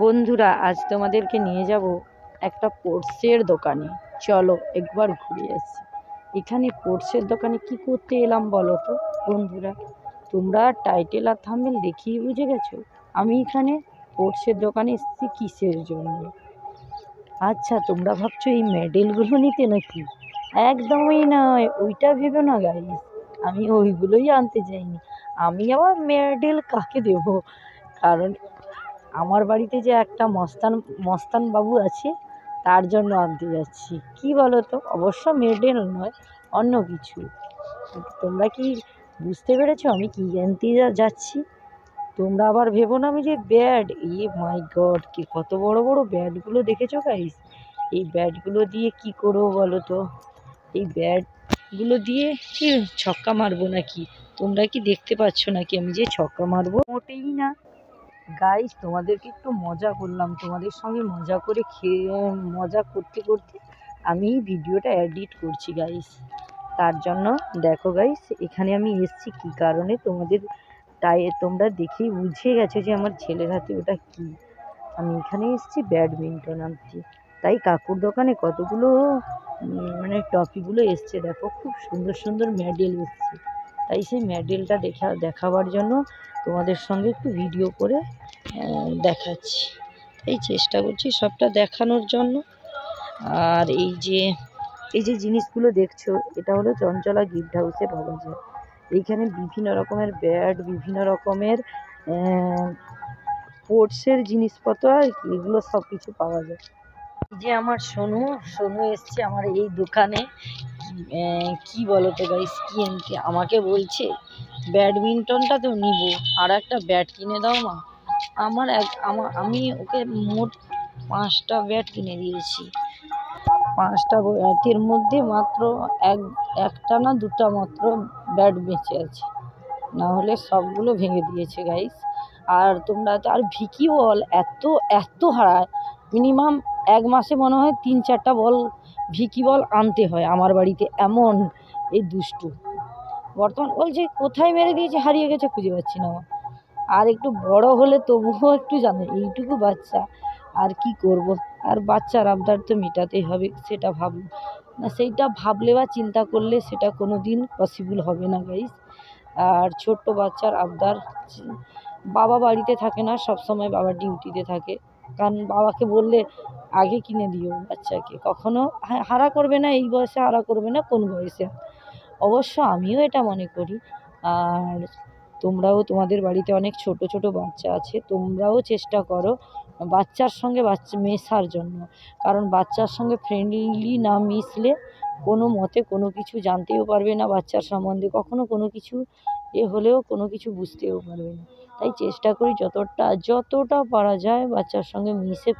বন্ধুরা, আজ তোমাদেরকে নিয়ে যাব একটা পোর্টসের দোকানে। চলো একবার ঘুরে আসি। এখানে পোর্টসের দোকানে কি করতে এলাম বলো তো বন্ধুরা? তোমরা টাইটেল আর থাম্বনেল দেখিয়ে বুঝে গেছো আমি এখানে পোর্টসের দোকানে এসেছি কিসের জন্য। আচ্ছা, তোমরা ভাবছো এই মেডেলগুলো নিতে নাকি? একদমই নয়, ওইটা ভেবে না গাইস। আমি ওইগুলোই আনতে চাইনি। আমি আবার মেডেল কাকে দেব? কারণ আমার বাড়িতে যে একটা মস্তান বাবু আছে, তার জন্য আনতে যাচ্ছি। কি বলো তো? অবশ্য মেডেল নয়, অন্য কিছু। তোমরা কি বুঝতে পেরেছো আমি কি আনতে যাচ্ছি? তোমরা আবার ভেবো না আমি যে ব্যাট, মাই গড, কি কত বড় বড় ব্যাটগুলো দেখেছো গাইস? এই ব্যাটগুলো দিয়ে কি করবো বলো তো? এই ব্যাটগুলো দিয়ে কি ছক্কা মারবো নাকি? তোমরা কি দেখতে পাচ্ছ নাকি আমি যে ছক্কা মারবো? মোটেই না গাইস, তোমাদেরকে একটু মজা করলাম। তোমাদের সঙ্গে মজা করতে করতে আমি ভিডিওটা এডিট করছি গাইস। তার জন্য দেখো গাইস, এখানে আমি এসেছি কী কারণে তোমরা দেখেই বুঝে গেছো যে আমার ছেলের হাতে ওটা কি। আমি এখানে এসেছি ব্যাডমিন্টন আনতে। তাই কাকুর দোকানে কতগুলো মানে ট্রফিগুলো এসছে, দেখো খুব সুন্দর সুন্দর মেডেল এসছে। তাই সেই মেডেলটা দেখাবার জন্য তোমাদের সঙ্গে একটু ভিডিও করে দেখাচ্ছি। এই চেষ্টা করছি সবটা দেখানোর জন্য। আর এই যে জিনিসগুলো দেখছো, এটা হলো চঞ্চলা গিফট হাউসে পাওয়া যায়। এইখানে বিভিন্ন রকমের ব্যাট, বিভিন্ন রকমের স্পোর্টসের জিনিসপত্র আর কি, এগুলো সব কিছু পাওয়া যায়। এই যে আমার সোনু এসছে আমার এই দোকানে। কি বলো তো গাইস, কি আনতে আমাকে বলছে? ব্যাডমিন্টনটা তো নিব, আর একটা ব্যাট কিনে দাও মা। আমি ওকে মোট 5টা ব্যাট কিনে দিয়েছি। 5টা ব্যাটের মধ্যে মাত্র একটা না 2টা মাত্র ব্যাট বেঁচে আছে, না হলে সবগুলো ভেঙে দিয়েছে গাইস। আর তোমরা তো, আর ভিকি বল এত এত হারায়, মিনিমাম 1 মাসে মনে হয় 3-4টা বল ভিকি বল আনতে হয় আমার বাড়িতে, এমন এই দুষ্টু। বর্তমান বলছে কোথায় মেরে দিয়েছে, হারিয়ে গেছে, খুঁজে পাচ্ছি না। আর একটু বড় হলে তবুও একটু জানে, এইটুকু বাচ্চা আর কি করব। আর বাচ্চার আবদার তো মেটাতেই হবে, সেইটা ভাবলে বা চিন্তা করলে সেটা কোনো দিন পসিবল হবে না গাইস। আর ছোট্ট বাচ্চার আবদার, বাবা বাড়িতে থাকে না, সব সময় বাবা ডিউটিতে থাকে। কারণ বাবাকে বললে আগে কিনে দিও বাচ্চাকে, কখনো হারা করবে না, এই বয়সে হারা করবে না, কোন বয়সে। অবশ্য আমিও এটা মনে করি। আর তোমরাও, তোমাদের বাড়িতে অনেক ছোট ছোট বাচ্চা আছে, তোমরাও চেষ্টা করো বাচ্চার সঙ্গে মেশার জন্য। কারণ বাচ্চার সঙ্গে ফ্রেন্ডলি না মিশলে কোনো মতে কোনো কিছু জানতেও পারবে না বাচ্চার সম্বন্ধে, কখনো কোনো কিছু হলেও কোনো কিছু বুঝতেও পারবে না। তাই চেষ্টা করি যতটা পারা যায় বাচ্চার সঙ্গে মিশে